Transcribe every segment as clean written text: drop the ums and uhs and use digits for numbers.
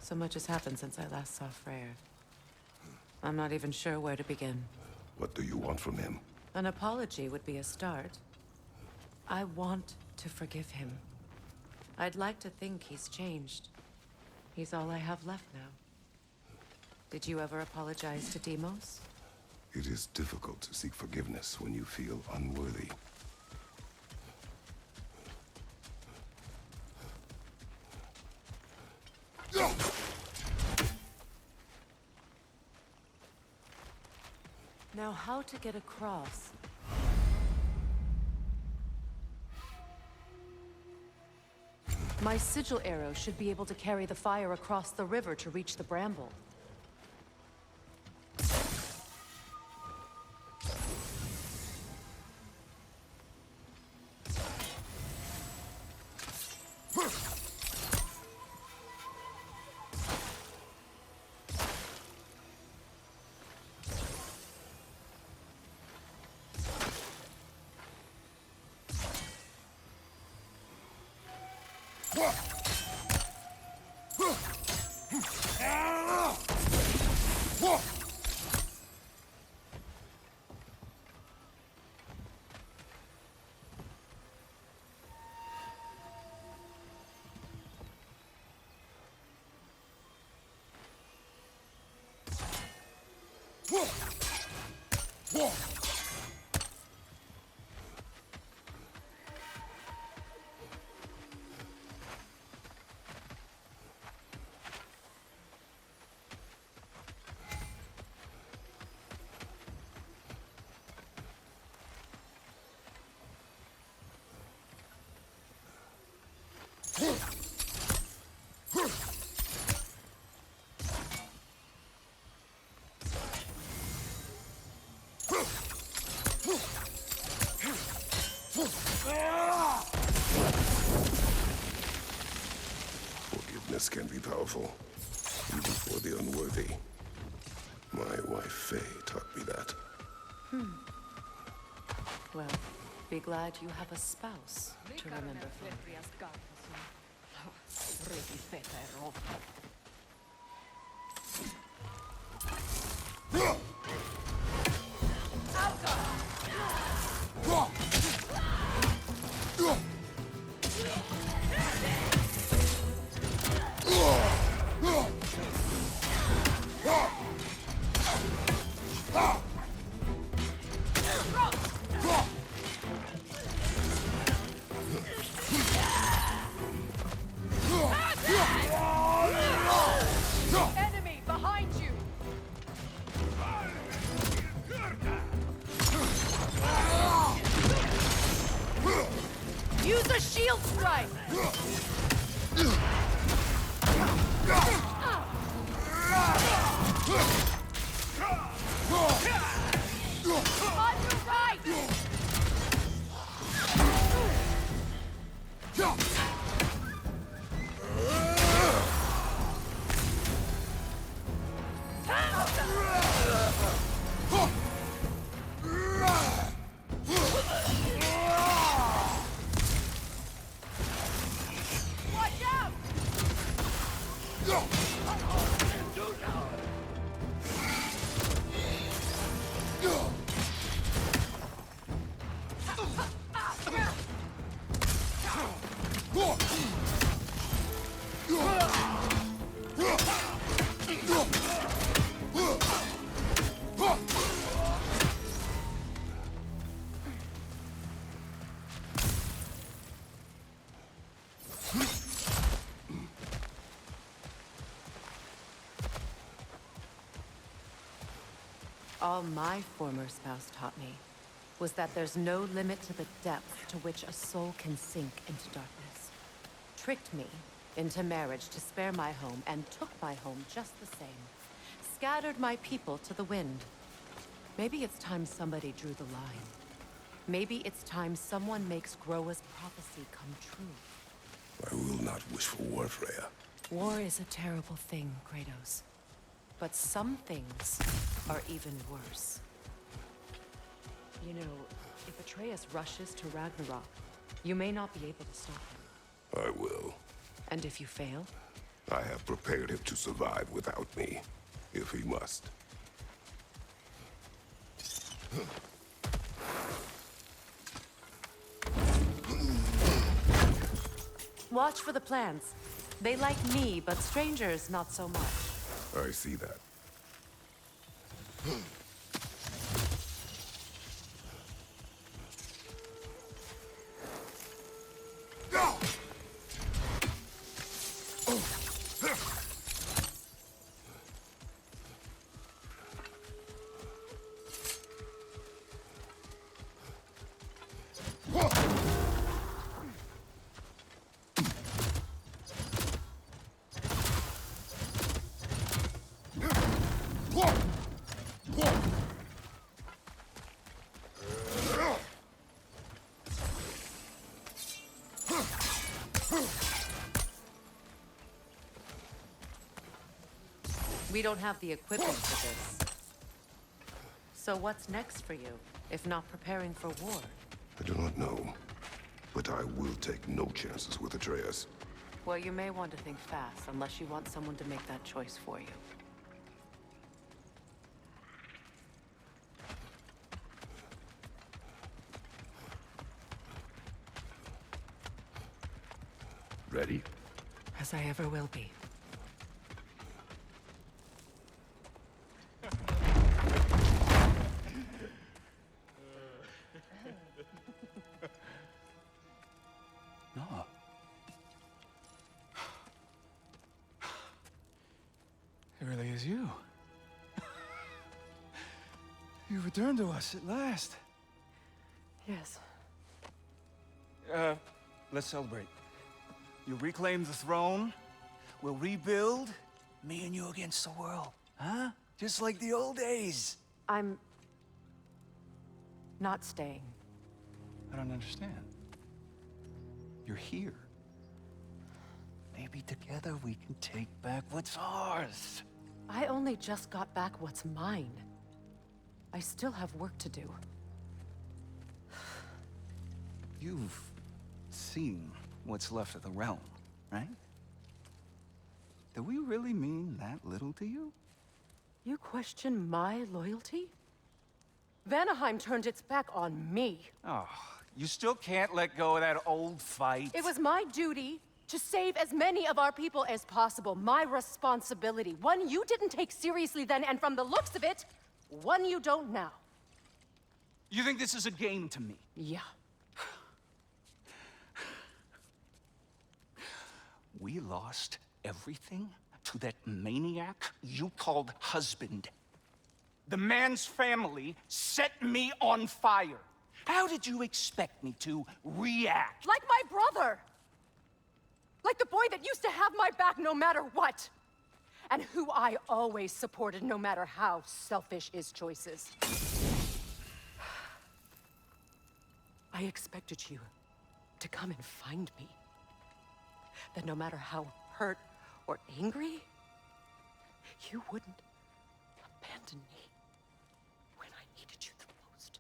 So much has happened since I last saw Freyr. I'm not even sure where to begin. What do you want from him? An apology would be a start. I want to forgive him. I'd like to think he's changed. He's all I have left now. Did you ever apologize to Deimos? It is difficult to seek forgiveness when you feel unworthy. Now, how to get across? My sigil arrow should be able to carry the fire across the river to reach the bramble. Forgiveness can be powerful, even for the unworthy. My wife Faye taught me that. Well, be glad you have a spouse to remember from. Enemy behind you! Use a shield strike! On your right! Watch out! All my former spouse taught me was that there's no limit to the depth to which a soul can sink into darkness. Tricked me into marriage to spare my home and took my home just the same. Scattered my people to the wind. Maybe it's time somebody drew the line. Maybe it's time someone makes Groa's prophecy come true. I will not wish for war, Freya. War is a terrible thing, Kratos. But some things are even worse. You know, if Atreus rushes to Ragnarok, you may not be able to stop him. I will. And if you fail? I have prepared him to survive without me, if he must. Watch for the plants. They like me, but strangers not so much. I see that. We don't have the equipment for this. So what's next for you, if not preparing for war? I do not know, but I will take no chances with Atreus. Well, you may want to think fast, unless you want someone to make that choice for you. Ready? As I ever will be. No. It really is you. You returned to us at last. Yes. Let's celebrate. You reclaim the throne, we'll rebuild, me and you against the world. Huh? Just like the old days. I'm... not staying. I don't understand. You're here. Maybe together we can take back what's ours. I only just got back what's mine. I still have work to do. You've seen what's left of the realm, right? Do we really mean that little to you? You question my loyalty? Vanaheim turned its back on me. Oh, you still can't let go of that old fight. It was my duty to save as many of our people as possible. My responsibility. One you didn't take seriously then, and from the looks of it, one you don't now. You think this is a game to me? Yeah. We lost everything to that maniac you called husband. The man's family set me on fire. How did you expect me to react? Like my brother! Like the boy that used to have my back no matter what! And who I always supported no matter how selfish his choices. I expected you to come and find me. That no matter how hurt or angry, you wouldn't abandon me when I needed you the most.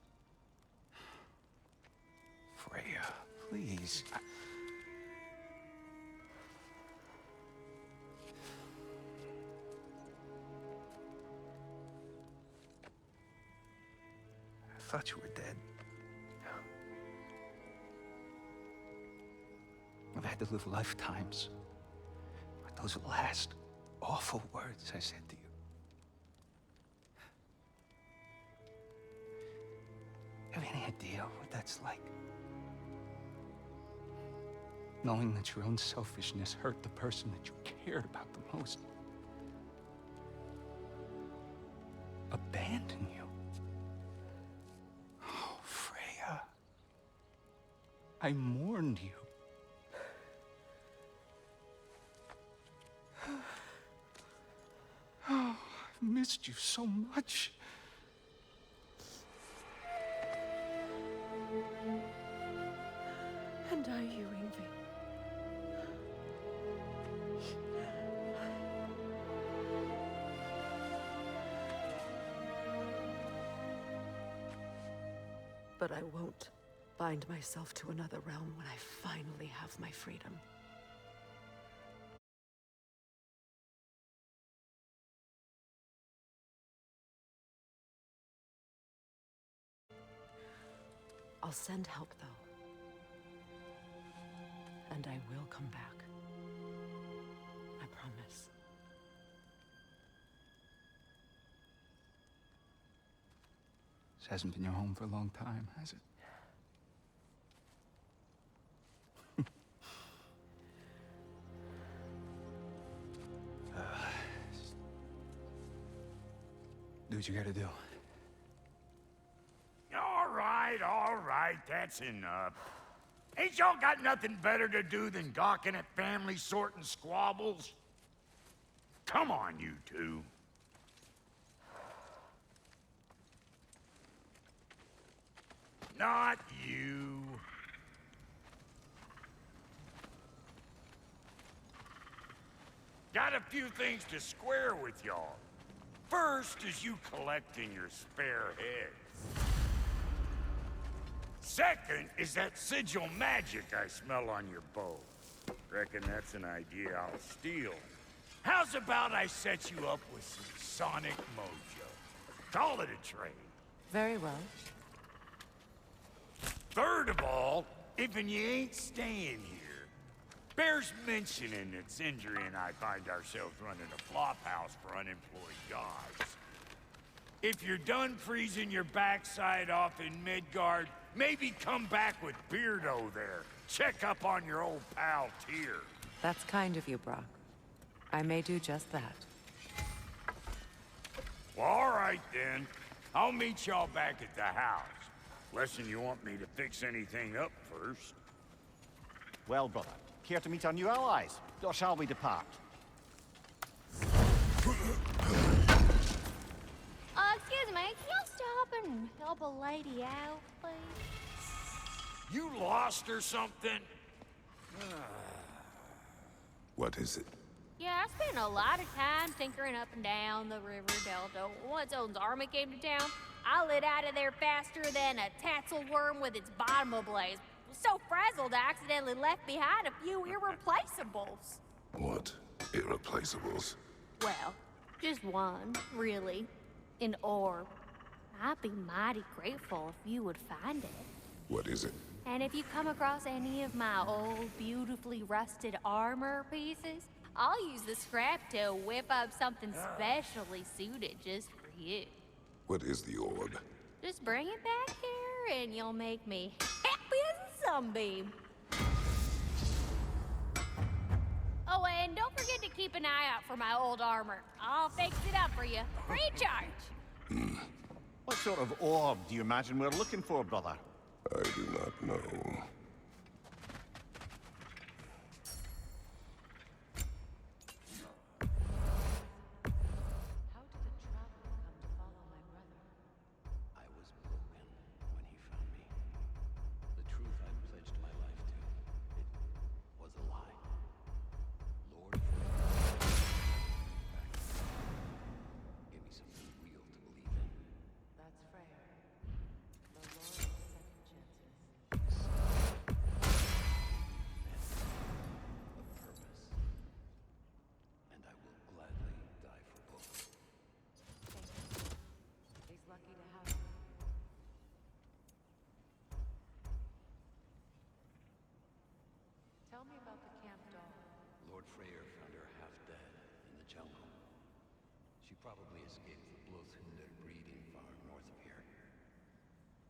Freya, please. I thought you were dead. I've had to live lifetimes with those last awful words I said to you. Have any idea what that's like? Knowing that your own selfishness hurt the person that you cared about the most. Abandon you. Oh, Freya. I mourned you. Oh, I've missed you so much. But I won't bind myself to another realm when I finally have my freedom. I'll send help, though. And I will come back. I promise. This hasn't been your home for a long time, has it? Do what you gotta do. All right, that's enough. Ain't y'all got nothing better to do than gawking at family sorting squabbles? Come on, you two. Not you. Got a few things to square with y'all. First is you collecting your spare heads. Second is that sigil magic I smell on your bow. Reckon that's an idea I'll steal. How's about I set you up with some sonic mojo? Call it a trade. Very well. Third of all, if you ain't staying here, bears mentioning that Sindri and I find ourselves running a flop house for unemployed guards. If you're done freezing your backside off in Midgard, maybe come back with Beardo there. Check up on your old pal Tyr. That's kind of you, Brock. I may do just that. Well, all right then. I'll meet y'all back at the house. Lesson you want me to fix anything up first. Well, brother, care to meet our new allies? Or shall we depart? Excuse me, can y'all stop and help a lady out, please? You lost or something? What is it? Yeah, I spent a lot of time tinkering up and down the river delta. Once Odin's army came to town, I lit out of there faster than a tassel worm with its bottom ablaze. So frazzled, I accidentally left behind a few irreplaceables. What? Irreplaceables? Well, just one, really. An orb. I'd be mighty grateful if you would find it. What is it? And if you come across any of my old, beautifully rusted armor pieces, I'll use the scrap to whip up something specially suited just for you. What is the orb? Just bring it back here and you'll make me happy as a sunbeam. Oh, and don't forget to keep an eye out for my old armor. I'll fix it up for you, free of charge. What sort of orb do you imagine we're looking for, brother? I do not know. How did the traveler come to follow my brother? I was broken when he found me. The truth I'd pledged my life to, it was a lie. Lord gave me something real to believe in. That's Freyr. The Lord of Second Chances. A purpose. And I will gladly die for both. Thank you. He's lucky to have you. Tell me about the camp doll. Lord Freyr found her half dead in the jungle. She probably escaped the Blothhunder breeding far north of here.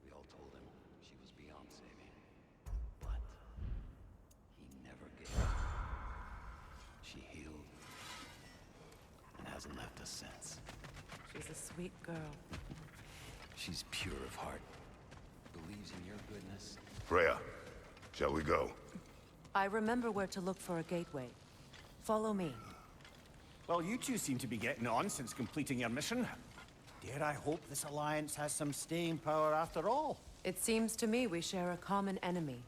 We all told him she was beyond saving. But he never gave up. She healed and hasn't left us since. She's a sweet girl. She's pure of heart. Believes in your goodness. Freya, shall we go? I remember where to look for a gateway. Follow me. Well, you two seem to be getting on since completing your mission. Dare I hope this alliance has some staying power after all? It seems to me we share a common enemy.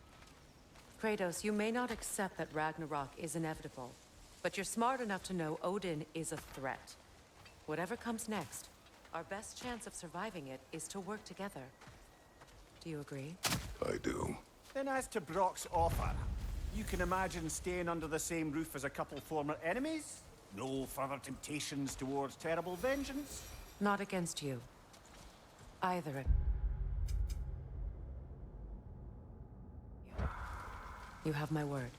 Kratos, you may not accept that Ragnarok is inevitable, but you're smart enough to know Odin is a threat. Whatever comes next, our best chance of surviving it is to work together. Do you agree? I do. Then as to Brock's offer, you can imagine staying under the same roof as a couple former enemies? No further temptations towards terrible vengeance? Not against you. Either. You have my word.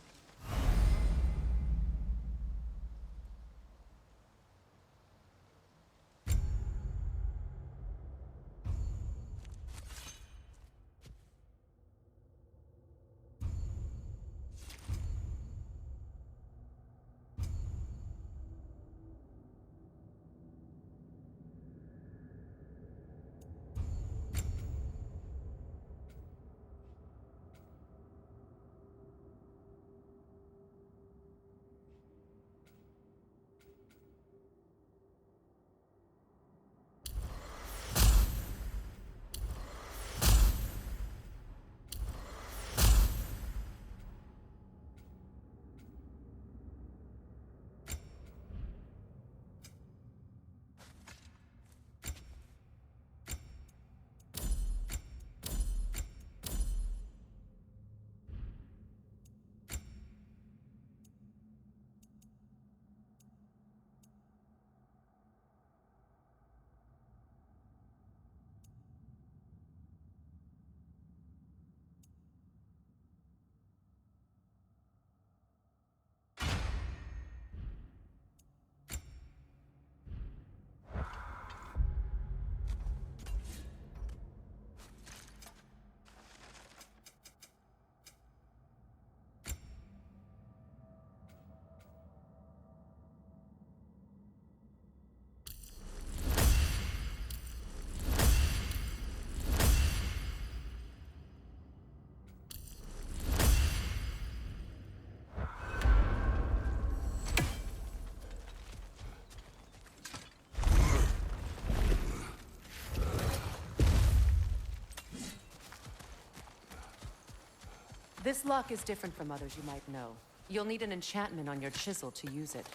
This lock is different from others you might know. You'll need an enchantment on your chisel to use it.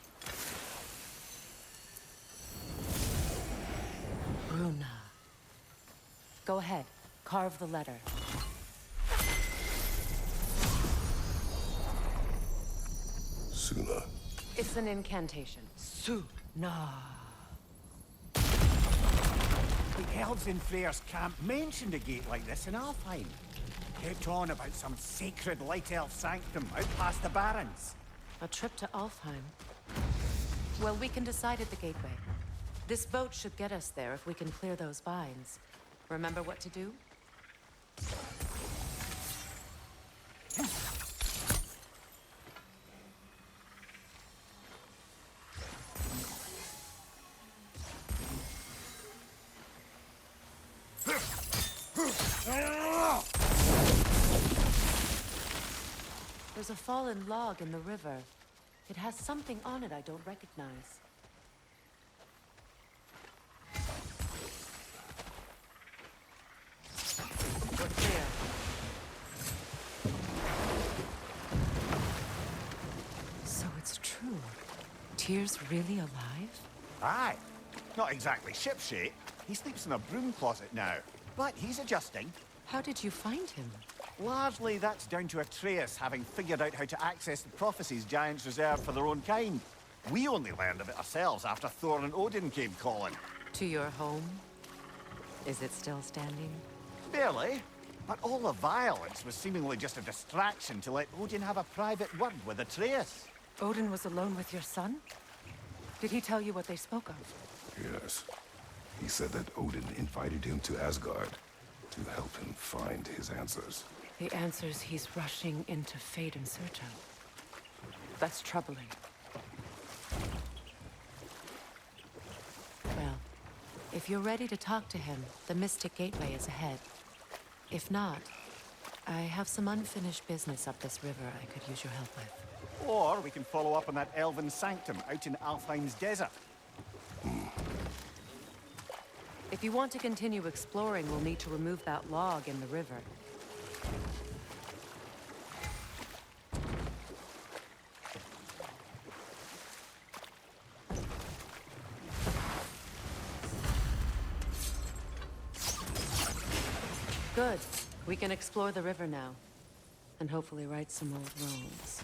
Runa. Go ahead. Carve the letter. Suna. It's an incantation. Suna. The elves in Freyr's camp mentioned a gate like this in Alfheim. Kept on about some sacred light elf sanctum out past the Barrens. A trip to Alfheim. Well, we can decide at the gateway. This boat should get us there if we can clear those vines. Remember what to do? There's a fallen log in the river. It has something on it I don't recognize. We're clear. So it's true. Tyr's really alive? Aye. Not exactly shipshape. He sleeps in a broom closet now. But he's adjusting. How did you find him? Largely, that's down to Atreus having figured out how to access the prophecies giants reserved for their own kind. We only learned of it ourselves after Thor and Odin came calling. To your home? Is it still standing? Barely. But all the violence was seemingly just a distraction to let Odin have a private word with Atreus. Odin was alone with your son? Did he tell you what they spoke of? Yes. He said that Odin invited him to Asgard to help him find his answers. The answers he's rushing into fate in search of. That's troubling. Well, if you're ready to talk to him, the Mystic Gateway is ahead. If not, I have some unfinished business up this river I could use your help with. Or we can follow up on that elven sanctum out in Alfheim's desert. If you want to continue exploring, we'll need to remove that log in the river. Good. We can explore the river now, and hopefully right some old wrongs.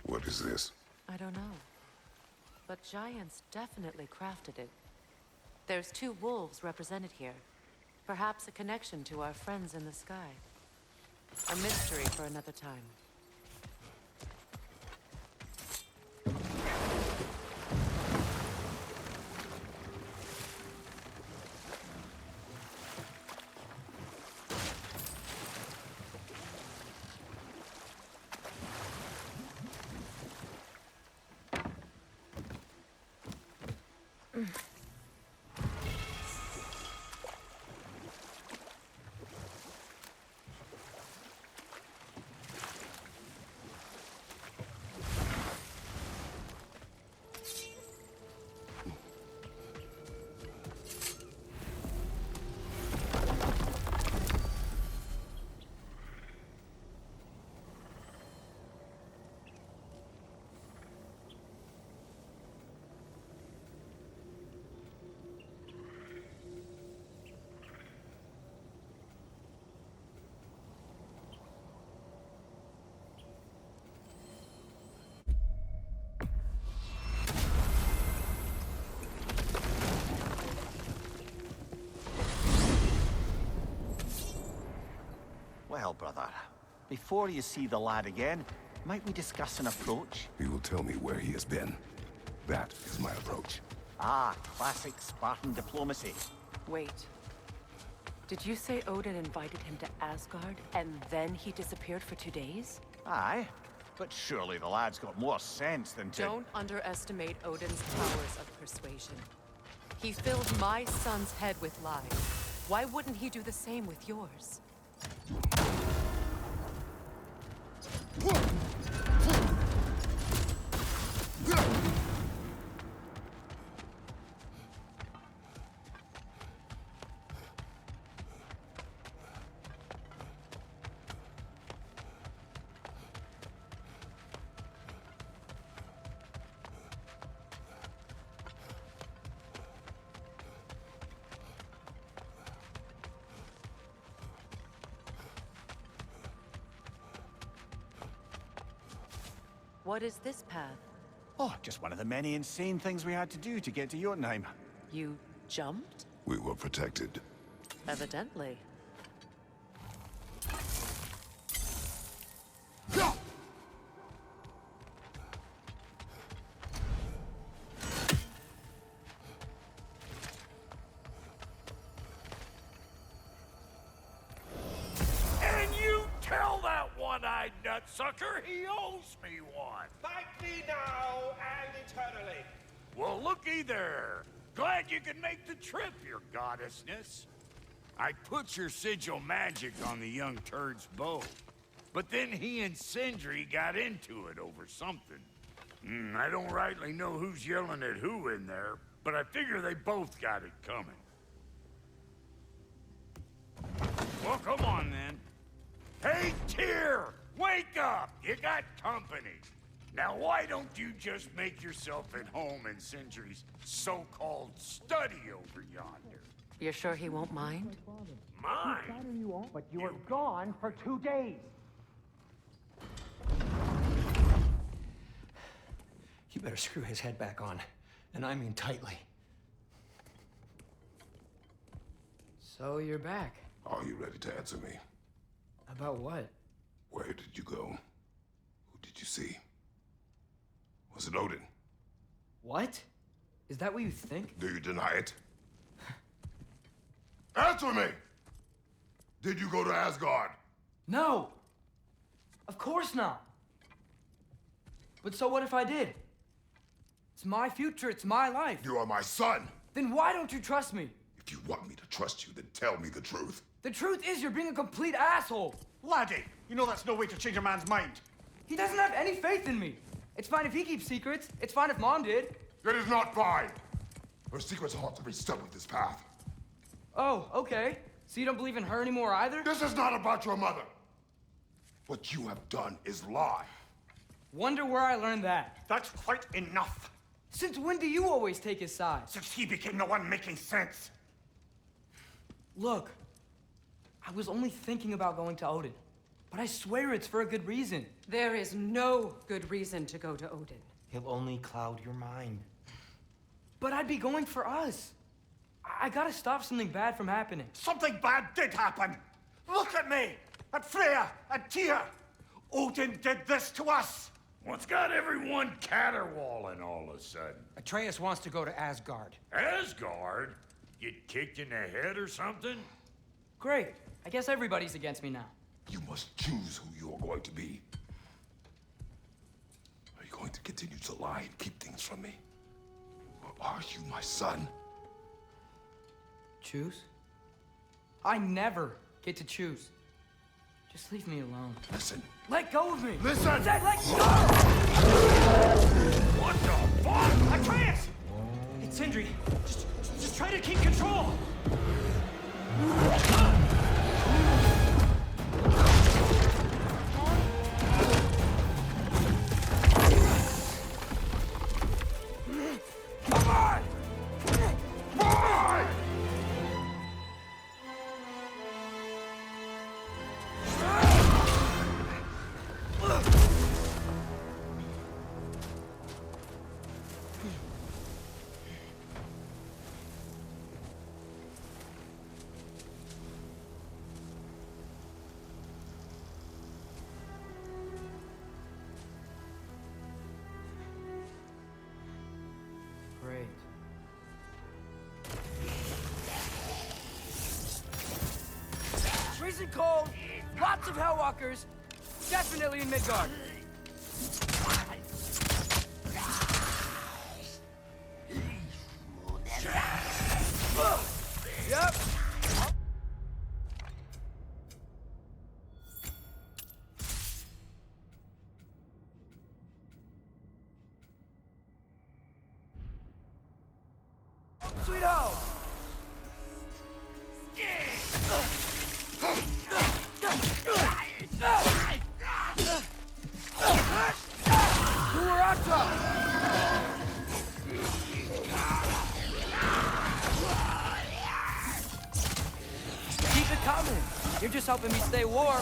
What is this? I don't know. But giants definitely crafted it. There's 2 wolves represented here. Perhaps a connection to our friends in the sky. A mystery for another time. Well, brother, before you see the lad again, might we discuss an approach? He will tell me where he has been. That is my approach. Ah, classic Spartan diplomacy. Wait. Did you say Odin invited him to Asgard, and then he disappeared for 2 days? Aye, but surely the lad's got more sense than to... Don't underestimate Odin's powers of persuasion. He filled my son's head with lies. Why wouldn't he do the same with yours? What is this path? Oh, just one of the many insane things we had to do to get to Jotunheim. You jumped? We were protected. Evidently. And you tell that one-eyed nutsucker he owes me one. Thank me now and eternally. Well, looky there. Glad you could make the trip, your goddessness. I put your sigil magic on the young turd's bow. But then he and Sindri got into it over something. I don't rightly know who's yelling at who in there, but I figure they both got it coming. Well, come on then. Hey, Tyr! Wake up! You got company. Now, why don't you just make yourself at home in Sindri's so-called study over yonder? You're sure he won't mind? Mine? But you were gone for 2 days. You better screw his head back on, and I mean tightly. So you're back. Are you ready to answer me? About what? Where did you go? Who did you see? Was it Odin? What? Is that what you think? Do you deny it? Answer me! Did you go to Asgard? No! Of course not! But so what if I did? It's my future, it's my life. You are my son! Then why don't you trust me? If you want me to trust you, then tell me the truth. The truth is you're being a complete asshole! Laddie, you know that's no way to change a man's mind. He doesn't have any faith in me. It's fine if he keeps secrets. It's fine if Mom did. It is not fine! Her secrets ought to be stuck with this path. Oh, okay. So you don't believe in her anymore either? This is not about your mother. What you have done is lie. Wonder where I learned that. That's quite enough. Since when do you always take his side? Since he became the one making sense. Look, I was only thinking about going to Odin, but I swear it's for a good reason. There is no good reason to go to Odin. He'll only cloud your mind. But I'd be going for us. I gotta stop something bad from happening. Something bad did happen. Look at me, at Freya, at Tyr. Odin did this to us. What's got everyone caterwauling all of a sudden? Atreus wants to go to Asgard. Asgard? Get kicked in the head or something? Great. I guess everybody's against me now. You must choose who you're going to be. Are you going to continue to lie and keep things from me? Or are you my son? Choose? I never get to choose. Just leave me alone. Listen. Let go of me! Listen! I said let go! What the fuck? Atreus! It's Sindri. Just try to keep control. Come on! Boy! Great. Freezing cold, lots of Hellwalkers, definitely in Midgard. Yep. Sweet home! Keep it coming. You're just helping me stay warm.